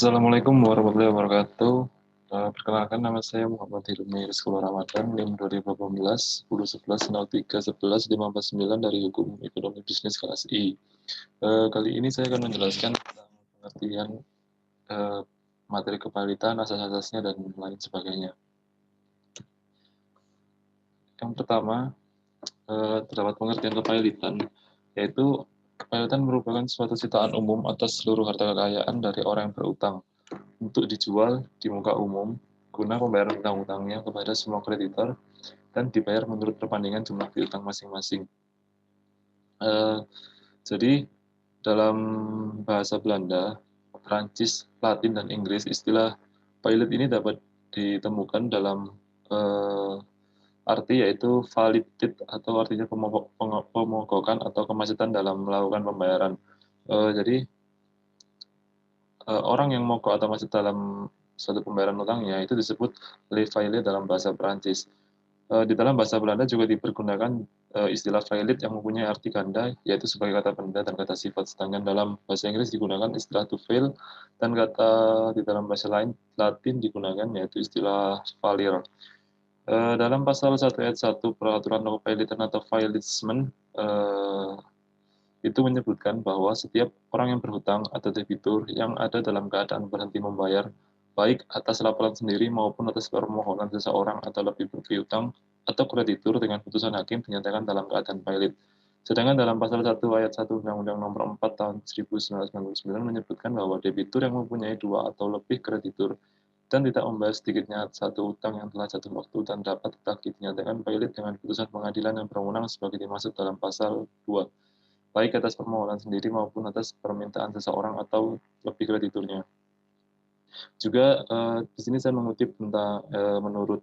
Assalamualaikum warahmatullahi wabarakatuh. Perkenalkan nama saya Muhammad Hilmi Rizky Ramadan, NIM 2018 1011 03 11 549 dari Hukum Ekonomi Bisnis kelas I. Kali ini saya akan menjelaskan tentang pengertian materi kepalitan, asas-asasnya, dan lain sebagainya. Yang pertama, terdapat pengertian kepalitan, yaitu kepalitan merupakan suatu sitaan umum atas seluruh harta kekayaan dari orang yang berutang untuk dijual di muka umum guna pembayaran utang-utangnya kepada semua kreditor dan dibayar menurut perbandingan jumlah piutang masing-masing. Jadi dalam bahasa Belanda, Prancis, Latin, dan Inggris, istilah pilot ini dapat ditemukan dalam arti yaitu validate atau artinya pemogokan atau kemacetan dalam melakukan pembayaran. Jadi orang yang mogok atau macet dalam suatu pembayaran utangnya itu disebut le failli dalam bahasa Perancis. Di dalam bahasa Belanda juga dipergunakan istilah valid yang mempunyai arti ganda, yaitu sebagai kata benda dan kata sifat. Sedangkan dalam bahasa Inggris digunakan istilah to fail, dan kata di dalam bahasa lain Latin digunakan yaitu istilah falir. Dalam pasal 1 ayat 1 peraturan kepilitan atau filismen itu menyebutkan bahwa setiap orang yang berhutang atau debitur yang ada dalam keadaan berhenti membayar, baik atas laporan sendiri maupun atas permohonan seseorang atau lebih berpiutang atau kreditur dengan putusan hakim dinyatakan dalam keadaan pilot. Sedangkan dalam pasal 1 ayat 1 Undang-Undang Nomor 4 Tahun 1999 menyebutkan bahwa debitur yang mempunyai dua atau lebih kreditur dan tidak membayar sedikitnya satu utang yang telah jatuh waktu dan dapat ditagih dinyatakan pilot dengan putusan pengadilan yang berwenang sebagai dimaksud dalam pasal 2, baik atas permohonan sendiri maupun atas permintaan seseorang atau lebih krediturnya. Juga di sini saya mengutip tentang menurut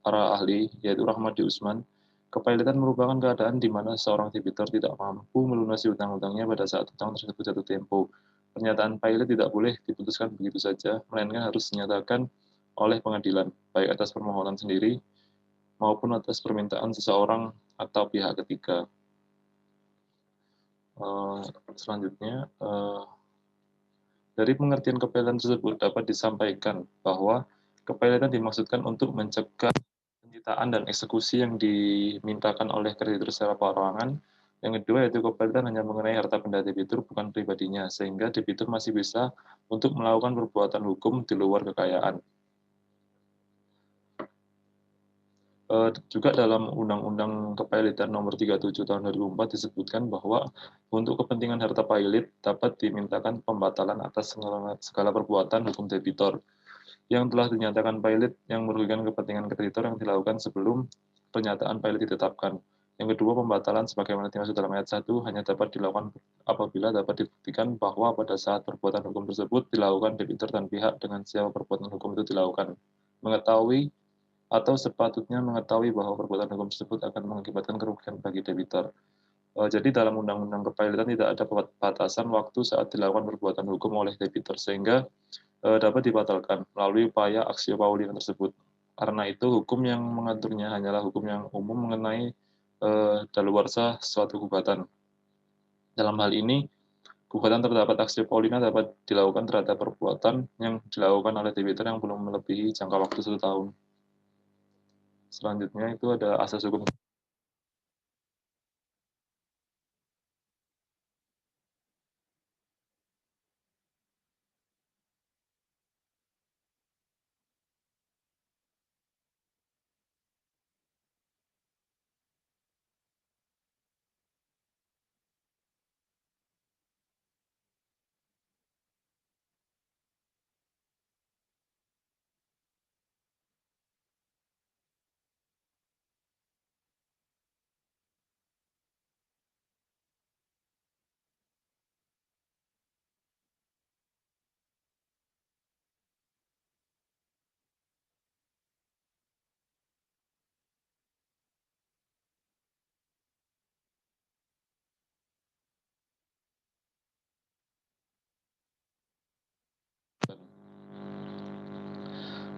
para ahli, yaitu Rahmadi Usman, kepilitan merupakan keadaan di mana seorang debitur tidak mampu melunasi utang-utangnya pada saat utang tersebut jatuh tempo. Pernyataan pilot tidak boleh diputuskan begitu saja, melainkan harus dinyatakan oleh pengadilan, baik atas permohonan sendiri maupun atas permintaan seseorang atau pihak ketiga. Selanjutnya, dari pengertian kepilitan tersebut dapat disampaikan bahwa kepilitan dimaksudkan untuk mencegah penyitaan dan eksekusi yang dimintakan oleh kreditur secara perorangan. Yang kedua yaitu kepilitan hanya mengenai harta benda debitur, bukan pribadinya, sehingga debitur masih bisa untuk melakukan perbuatan hukum di luar kekayaan. Juga dalam Undang-Undang Kepilitan Nomor 37 Tahun 2004 disebutkan bahwa untuk kepentingan harta pilot dapat dimintakan pembatalan atas segala perbuatan hukum debitor yang telah dinyatakan pilot yang merugikan kepentingan kreditor yang dilakukan sebelum pernyataan pilot ditetapkan. Yang kedua, pembatalan sebagaimana dimaksud dalam ayat 1 hanya dapat dilakukan apabila dapat dibuktikan bahwa pada saat perbuatan hukum tersebut dilakukan debitur dan pihak dengan siapa perbuatan hukum itu dilakukan mengetahui atau sepatutnya mengetahui bahwa perbuatan hukum tersebut akan mengakibatkan kerugian bagi debitur. Jadi dalam Undang-Undang Kepilitan tidak ada batasan waktu saat dilakukan perbuatan hukum oleh debitur, sehingga dapat dibatalkan melalui upaya aksio paulina tersebut. Karena itu, hukum yang mengaturnya hanyalah hukum yang umum mengenai daluarsa suatu gugatan. Dalam hal ini, gugatan terdapat aksio paulina dapat dilakukan terhadap perbuatan yang dilakukan oleh debitur yang belum melebihi jangka waktu 1 tahun. Selanjutnya itu ada asas hukum.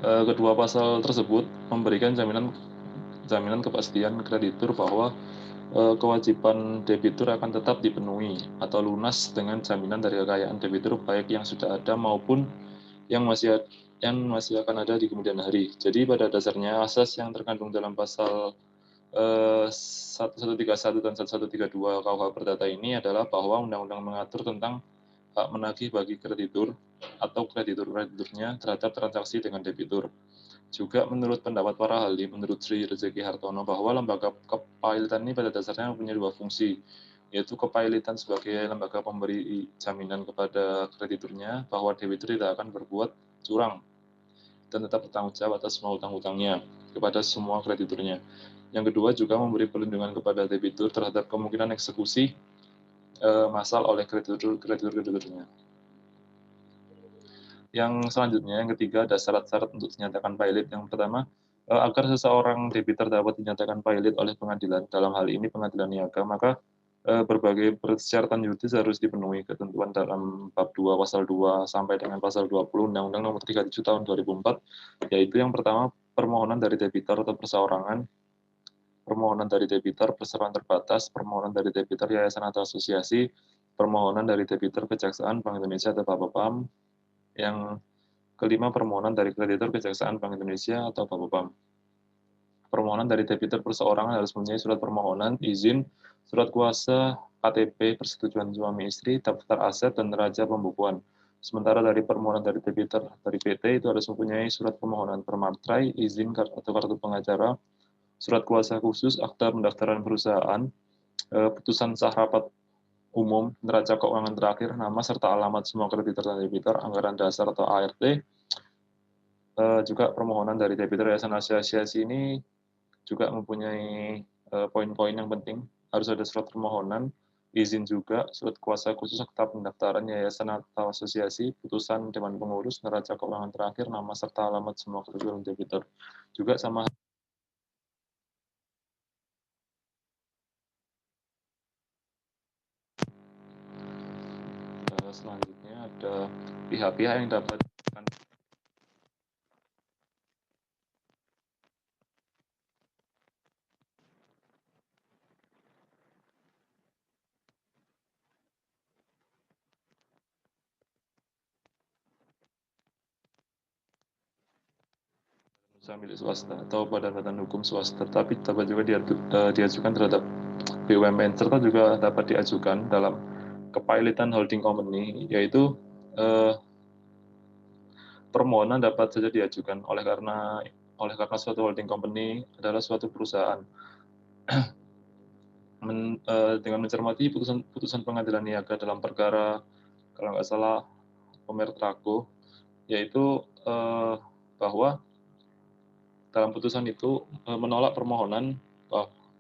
Kedua pasal tersebut memberikan jaminan kepastian kreditur bahwa kewajiban debitur akan tetap dipenuhi atau lunas dengan jaminan dari kekayaan debitur baik yang sudah ada maupun yang masih akan ada di kemudian hari. Jadi pada dasarnya asas yang terkandung dalam pasal 1131 dan 1132 KUH Perdata ini adalah bahwa undang-undang mengatur tentang hak menagih bagi kreditur atau kreditur-krediturnya terhadap transaksi dengan debitur. Juga menurut pendapat para ahli, menurut Sri Rezeki Hartono, bahwa lembaga kepailitan ini pada dasarnya mempunyai dua fungsi, yaitu kepailitan sebagai lembaga pemberi jaminan kepada krediturnya bahwa debitur tidak akan berbuat curang dan tetap bertanggung jawab atas semua utang-utangnya kepada semua krediturnya. Yang kedua juga memberi perlindungan kepada debitur terhadap kemungkinan eksekusi massal oleh kreditur-krediturnya. Yang selanjutnya, yang ketiga, ada syarat-syarat untuk dinyatakan pilot. Yang pertama, agar seseorang debitur dapat dinyatakan pilot oleh pengadilan, dalam hal ini pengadilan niaga, maka berbagai persyaratan yuridis harus dipenuhi ketentuan dalam bab 2 pasal 2 sampai dengan pasal 20 Undang-Undang Nomor 37 Tahun 2004, yaitu yang pertama, permohonan dari debitur atau perseorangan, permohonan dari debitur perseroan terbatas, permohonan dari debitur yayasan atau asosiasi, permohonan dari debitur kejaksaan Bank Indonesia atau Bapepam, yang kelima, permohonan dari kreditur kejaksaan Bank Indonesia atau Bapepam. Permohonan dari debitur perseorangan harus mempunyai surat permohonan, izin, surat kuasa, KTP, persetujuan suami istri, daftar aset, dan neraca pembukuan. Sementara dari permohonan dari debitur dari PT itu harus mempunyai surat permohonan permatrai, izin atau kartu pengacara, surat kuasa khusus, akta pendaftaran perusahaan, putusan sah rapat umum, neraca keuangan terakhir, nama serta alamat semua kreditur dan debitur, anggaran dasar atau ART, juga permohonan dari debitur yayasan asosiasi ini juga mempunyai poin-poin yang penting. Harus ada surat permohonan, izin juga, surat kuasa khusus akta pendaftaran yayasan atau asosiasi, putusan dewan pengurus, neraca keuangan terakhir, nama serta alamat semua kreditur dan debitur. Juga sama selanjutnya ada pihak-pihak yang dapat usaha milik swasta atau badan-badan hukum swasta, tapi dapat juga diajukan terhadap BUMN serta juga dapat diajukan dalam kepailitan holding company, yaitu permohonan dapat saja diajukan oleh karena suatu holding company adalah suatu perusahaan. Dengan mencermati putusan pengadilan niaga dalam perkara kalau nggak salah Pemertrago, yaitu bahwa dalam putusan itu menolak permohonan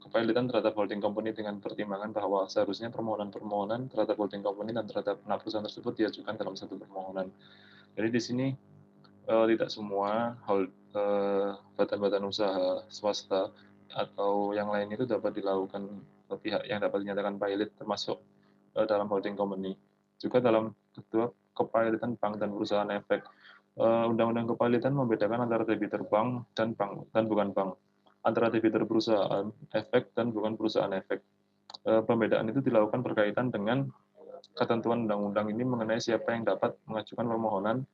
kepailitan terhadap holding company dengan pertimbangan bahwa seharusnya permohonan terhadap holding company dan terhadap anak perusahaan tersebut diajukan dalam satu permohonan. Jadi di sini tidak semua badan-badan usaha swasta atau yang lain itu dapat dilakukan pihak yang dapat dinyatakan pilot termasuk dalam holding company. Juga dalam kedua kepailitan bank dan perusahaan efek. Undang-undang kepailitan membedakan antara debitur bank dan bukan bank, antara debitur perusahaan efek dan bukan perusahaan efek. Pembedaan itu dilakukan berkaitan dengan ketentuan undang-undang ini mengenai siapa yang dapat mengajukan permohonan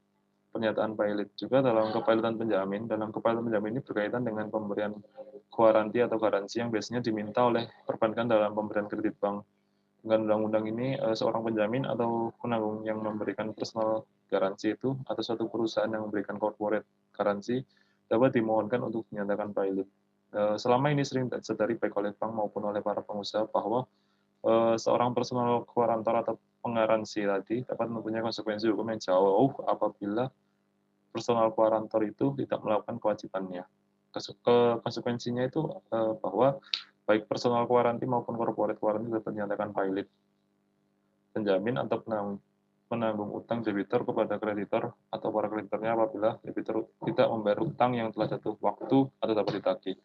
pernyataan pilot. Juga dalam kepailitan penjamin, ini berkaitan dengan pemberian kuaranti atau garansi yang biasanya diminta oleh perbankan dalam pemberian kredit bank. Dengan undang-undang ini, seorang penjamin atau penanggung yang memberikan personal garansi itu atau suatu perusahaan yang memberikan corporate garansi dapat dimohonkan untuk dinyatakan pilot. Selama ini sering terjadi baik oleh bank maupun oleh para pengusaha bahwa seorang personal guarantor atau penggaransi tadi dapat mempunyai konsekuensi hukum yang jauh apabila personal guarantor itu tidak melakukan kewajibannya. Konsekuensinya itu bahwa baik personal guaranti maupun corporate guaranti dapat dinyatakan pilot. Penjamin atau penanggung utang debitur kepada kreditor atau para kreditornya apabila debitur tidak membayar utang yang telah jatuh waktu atau dapat ditagih.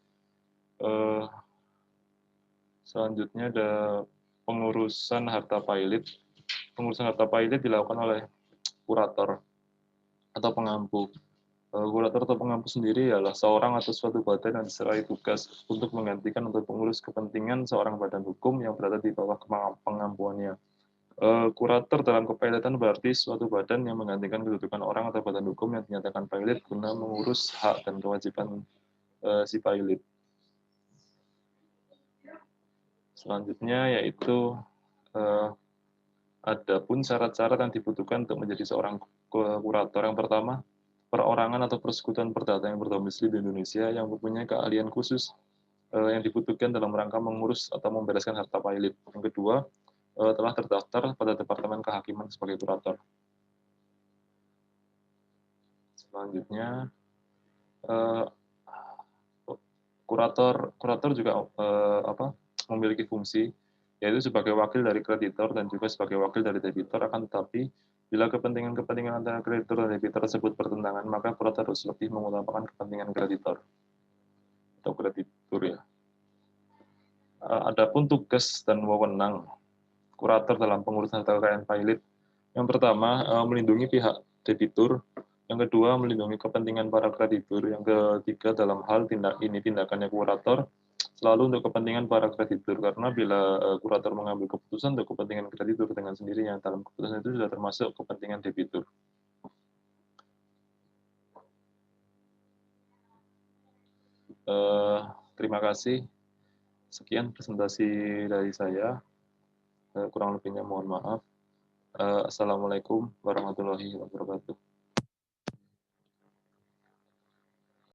Selanjutnya ada pengurusan harta pilot. Pengurusan harta pilot dilakukan oleh kurator atau pengampu. Kurator atau pengampu sendiri ialah seorang atau suatu badan yang diserai tugas untuk menggantikan atau mengurus kepentingan seorang badan hukum yang berada di bawah pengampuannya. Kurator dalam kepilotan berarti suatu badan yang menggantikan kedudukan orang atau badan hukum yang dinyatakan pilot guna mengurus hak dan kewajiban si pilot. Selanjutnya yaitu eh, ada pun syarat-syarat yang dibutuhkan untuk menjadi seorang kurator. Yang pertama, perorangan atau persekutuan perdata yang berdomisili di Indonesia yang mempunyai keahlian khusus yang dibutuhkan dalam rangka mengurus atau membereskan harta pilot. Yang kedua, telah terdaftar pada Departemen Kehakiman sebagai kurator. Selanjutnya, eh, kurator juga memiliki fungsi yaitu sebagai wakil dari kreditor dan juga sebagai wakil dari debitor. Akan tetapi bila kepentingan-kepentingan antara kreditor dan debitor tersebut bertentangan, maka kurator harus lebih mengutamakan kepentingan kreditor atau kreditur ya. Adapun tugas dan wewenang kurator dalam pengurusan harta kekayaan pilot. Yang pertama, melindungi pihak debitur. Yang kedua, melindungi kepentingan para kreditur. Yang ketiga, dalam hal tindakannya kurator selalu untuk kepentingan para kreditur. Karena bila kurator mengambil keputusan untuk kepentingan kreditur dengan sendirinya, dalam keputusan itu sudah termasuk kepentingan debitur. Terima kasih. Sekian presentasi dari saya. Kurang lebihnya mohon maaf. Assalamualaikum warahmatullahi wabarakatuh.